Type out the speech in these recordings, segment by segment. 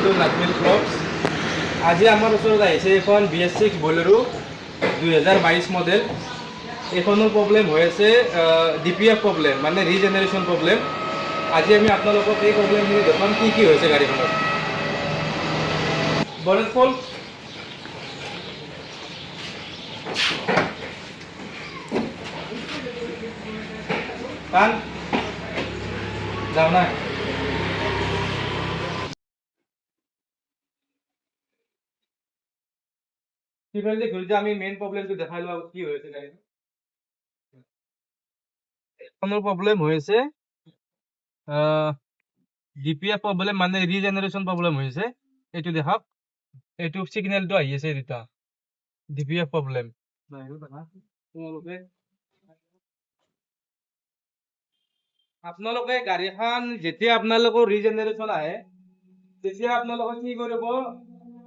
Two নাজমিল blogs. আজি আমাৰ ওচৰত আহিছে এখন BS6 বলেৰো 2022 মডেল। এইখনৰ প্ৰব্লেম হৈ আছে DPF প্ৰব্লেম, মানে ৰিজেনেৰেশ্যন প্ৰব্লেম। আজি আমি আপোনালোকক এই প্ৰব্লেমখিনি দেখাম, কি হৈছে গাড়ীখনত। বনেট ফল কান যাওঁ না। সিফালে ঘূৰি আমি মেইন প্ৰব্লেমটো দেখাই লোৱা কি হৈছে গাড়ীখন। এইখনৰ প্ৰব্লেম হৈছে DPF প্ৰব্লেম, মানে ৰিজেনেৰেশ্যন প্ৰব্লেম হৈছে। এইটো দেখাওক, এইটো ছিগনেলটো আহি আছে দুটা, DPF প্ৰব্লেম। আপোনালোকে গাড়ীখন যেতিয়া আপোনালোকৰ ৰিজেনেৰেশ্যন আহে, তেতিয়া আপোনালোকে কি কৰিব,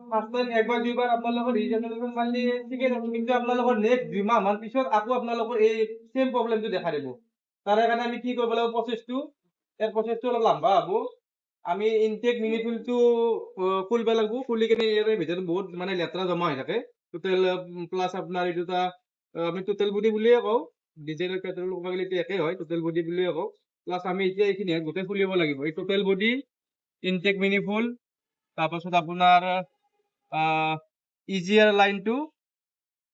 ফাৰ্ষ্ট টাইম একবাৰ দুইবাৰ আপোনালোকৰ ৰিজেনেৰেশ্যন মাৰিলে ঠিকে থাকিব, কিন্তু আপোনালোকৰ নেক্সট 2 মাহ মান পিছত আকৌ আপোনালোকৰ এই চেম প্ৰব্লেমটো দেখা দিব। তাৰে কাৰণে আমি কি কৰিব লাগিব, প্ৰচেছটো অলপ লম্বা হ'ব। আমি ইনটেক মিনিফুলটো খুলিব লাগিব। খুলি কিনে ইয়াৰে ভিতৰত বহুত মানে লেতেৰা জমা হৈ থাকে। টোটেল প্লাছ আপোনাৰ এইটো এটা আমি টোটেল বডি বুলিয়ে কওঁ, ডিজেল পেট্ৰল এইটো একেই হয়, টোটেল বডি বুলিয়ে কওঁ। প্লাছ আমি এতিয়া এইখিনি গোটেই খুলিব লাগিব, এই টোটেল বডি, ইনটেক মিনিফুল, তাৰপাছত আপোনাৰ ইজিয়াৰ লাইনটো,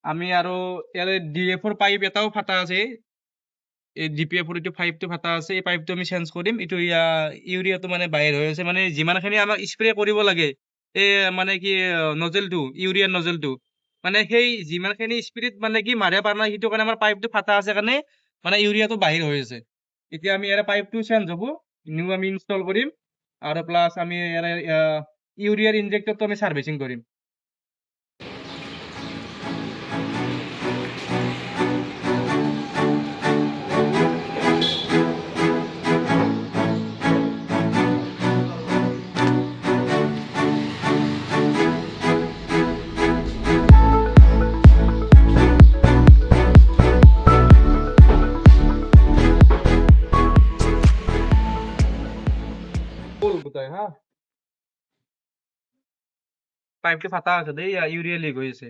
আমি আৰু ইয়াৰে DF-ৰ পাইপ এটাও ফাটা আছে। এই DPF-ৰ এইটো পাইপটো ফাটা আছে, এই পাইপটো আমি চেঞ্জ কৰিম। এইটো ইউৰিয়াটো মানে বাহিৰ হৈ আছে, মানে যিমানখিনি আমাক স্প্ৰে কৰিব লাগে এই মানে কি নজেলটো, ইউৰিয়াৰ নজেলটো, মানে সেই যিমানখিনি স্পিৰিট মানে কি মাৰে পাৰা নাই, সেইটো কাৰণে আমাৰ পাইপটো ফাটা আছে কাৰণে মানে ইউৰিয়াটো বাহিৰ হৈ আছে। এতিয়া আমি ইয়াৰে পাইপটো চেঞ্জ হ'ব, নিউ আমি ইনষ্টল কৰিম, আৰু প্লাছ আমি ইয়াৰে ইউৰিয়াৰ ইনজেক্টৰটো আমি ছাৰ্ভিচিং কৰিম। হা, পাইপটো ফাটা আছে দেই, ইউৰিয়া লিক হৈ আছে।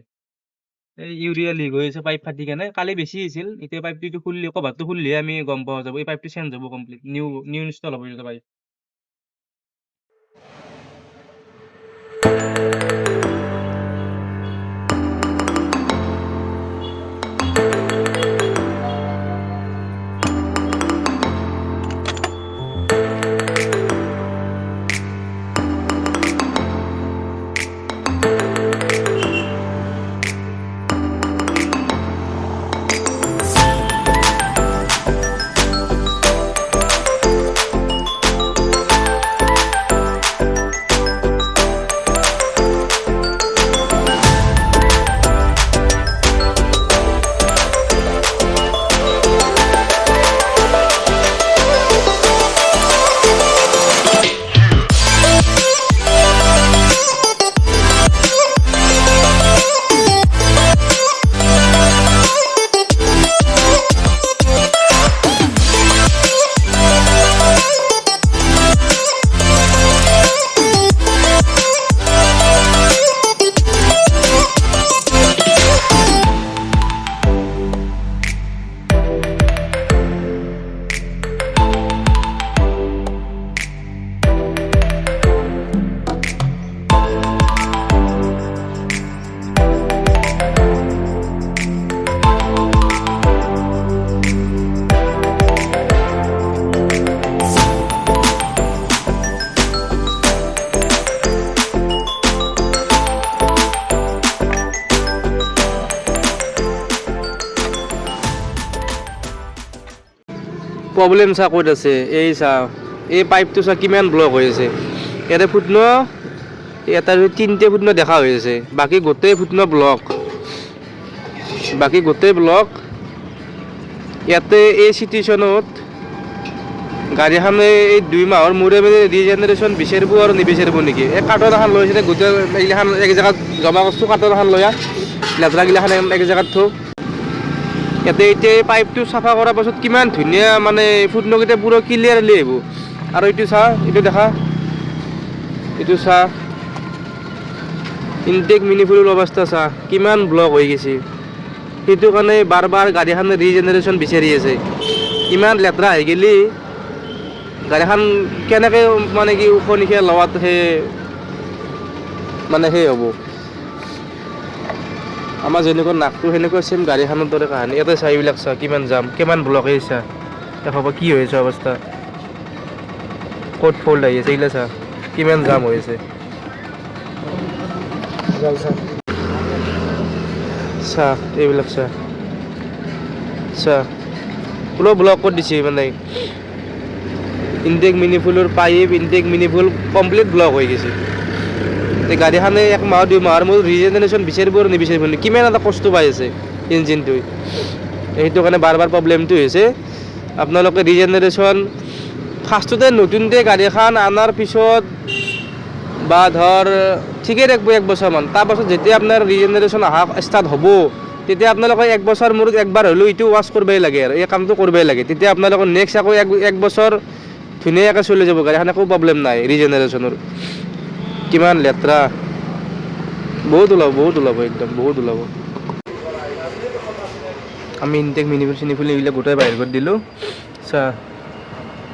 এই ইউৰিয়া লিক হৈ আছে পাইপ ফাটি কেনে। কালি বেছি হৈছিল, এতিয়া পাইপটো খুললি, কভাৰটো খুললিহে আমি গম পোৱা যাব। এই পাইপটো চেঞ্জ হ'ব কমপ্লিট, নিউ ইনষ্টল হ'ব এইটো পাইপ। প্ৰব্লেম চা ক'ত আছে, এই চা, এই পাইপটো চা কিমান ব্লক হৈ আছে। ইয়াতে ফুটন, এটা 3টে ফুটন দেখা হৈ আছে, বাকী গোটেই ফুটন ব্লক, ইয়াতে এই চিটুৱেশ্যনত গাড়ীখনে এই 2 মাহৰ মূৰে মূৰে ৰিজেনেৰেশ্যন বিচাৰিব আৰু নিবিচাৰিব নেকি? এই কাৰ্টন এখন লৈ কিনে গোটেই এইগিলাখান এক জেগাত জমা কৰিছোঁ, কাৰ্টন এখন লৈ লেতেৰাগিলাখান এক জেগাত থওঁ। ইয়াতে এতিয়া এই পাইপটো চাফা কৰাৰ পাছত কিমান ধুনীয়া মানে ফুটনকেইটা পুৰা ক্লিয়াৰলি আহিব। আৰু এইটো চা, এইটো দেখা, এইটো চা, ইনটেক মিনি ফুলৰ অৱস্থা চা কিমান ব্লক হৈ গৈছে সেইটো কাৰণে বাৰ বাৰ গাড়ীখন ৰিজেনেৰেশ্যন বিচাৰি আছে ইমান লেতেৰা হৈ গেলি গাড়ীখন কেনেকৈ মানে কি উশাহ নিশাহ লোৱাত মানে সেই হ'ব আমাৰ যেনেকুৱা নাকটো সেনেকুৱা চেম গাড়ীখনৰ দৰে কাহানি ইয়াতে চা এইবিলাক চা কিমান জাম কিমান ব্লক হৈ চা দেখা কি হৈ আছে অৱস্থা ক'ত ফল্ট আহি আছে এইগিলা চা কিমান জাম হৈ আছে চা এইবিলাক চা চা পুরো ব্লক করে দিছে মানে ইনটেক মিনি ফুলৰ pipe intake manifold complete block হৈ গৈছে গাড়ীখনে 1 মাহ 2 মাহৰ মূৰত ৰিজেনেৰেশ্যন বিচাৰিব নিবিচাৰিব কিমান এটা কষ্ট পাই আছে ইঞ্জিনটো সেইটো কাৰণে বাৰ বাৰ প্ৰব্লেমটো হৈছে আপোনালোকে ৰিজেনেৰেশ্যন ফাৰ্ষ্টতে নতুনতে গাড়ীখন আনাৰ পিছত বা ধৰ ঠিকেই ৰাখিব 1 বছৰমান তাৰপাছত যেতিয়া আপোনাৰ ৰিজেনেৰেশ্যন অহা ষ্টাৰ্ট হ'ব তেতিয়া আপোনালোকে 1 বছৰ মূৰত একবাৰ হ'লেও এইটো ৱাছ কৰিবই লাগে আৰু এই কামটো কৰিবই লাগে তেতিয়া আপোনালোকৰ নেক্সট আকৌ 1 বছৰ ধুনীয়াকৈ চলি যাব গাড়ীখন একো প্ৰব্লেম নাই ৰিজেনেৰেশ্যনৰ কিমান লেতেৰা বহুত ওলাব একদম বহুত ওলাব আমি ইনটেক মিনিফুল চিনিফুল এইবিলাক গোটেই বাহিৰ কৰি দিলোঁ চা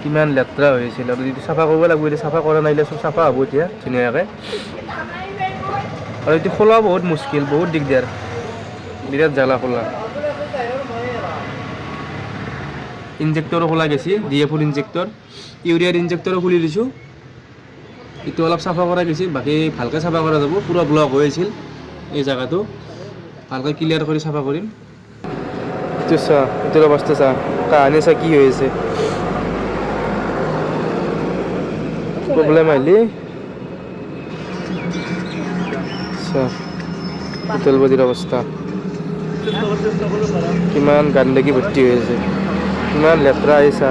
কিমান লেতেৰা হৈ আছিল আৰু যদি চাফা কৰিব লাগিব এতিয়া চাফা কৰা নাহিলে চব চাফা হ'ব এতিয়া ধুনীয়াকৈ আৰু এইটো খোলা বহুত মুস্কিল বহুত দিগদাৰ বিৰাট জ্বালা খোলা ইনজেক্টৰো খোলা গৈছে DF-ৰ ইনজেক্টৰ ইউৰিয়াৰ ইনজেক্টৰো খুলি দিছোঁ এইটো অলপ চাফা কৰা গৈছে বাকী ভালকৈ চাফা কৰা যাব পুৰা ব্লক হৈ আছিল এই জেগাটো ভালকৈ ক্লিয়াৰ কৰি চাফা কৰিম এইটো চা এইটোৰ অৱস্থা চা কাহানি চা কি হৈ আছে প্ৰব্লেম আহিলে চা তেলবাদীৰ অৱস্থা কিমান গান্দগী ভৰ্তি হৈ আছে কিমান লেতেৰা আহিছা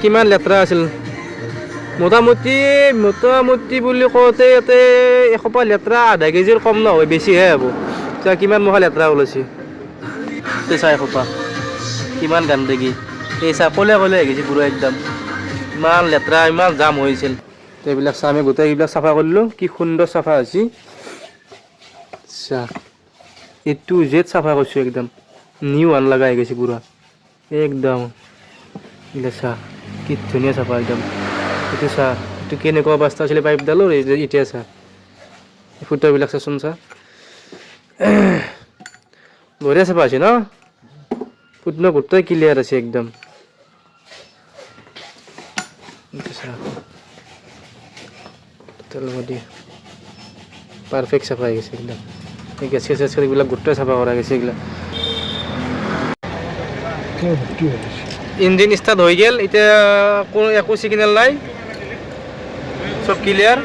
কিমান লেতেৰা আছিল মোটামুটি বুলি কওঁতে ইয়াতে এসোপা লেতেৰা আধা কেজিৰ কম নহয় বেছিহে হ'ব চা কিমান মহা লেতেৰা ওলাইছে চা এসোপা কিমান গান্দগী এই চা ক'লে আহি গৈছে পুৰা একদম ইমান লেতেৰা ইমান জাম হৈছিল এইবিলাক চা আমি গোটেই এইবিলাক চাফা কৰিলোঁ কি সুন্দৰ চাফা হৈছে চা এইটো জেড চাফা কৰিছোঁ একদম নিউ আন লগা হৈ গৈছে পুৰা একদম এইবিলাক চা কি ধুনীয়া চাফা একদম এইটো চা এইটো কেনেকুৱা অৱস্থা আছিলে পাইপডালৰ এতিয়া চা ফুটাবিলাক চাচোন চা বঢ়িয়া চাফা আছে ন ফুটনো গোটেই ক্লিয়াৰ আছে একদম পাৰফেক্ট চাফা হৈ গৈছে একদম গেছ এইবিলাক গোটেই চাফা কৰা গৈছে এইবিলাক ইঞ্জিন ষ্টাৰ্ট হৈ গ'ল এতিয়া কোনো একো ছিগনেল নাই চব ক্লিয়াৰ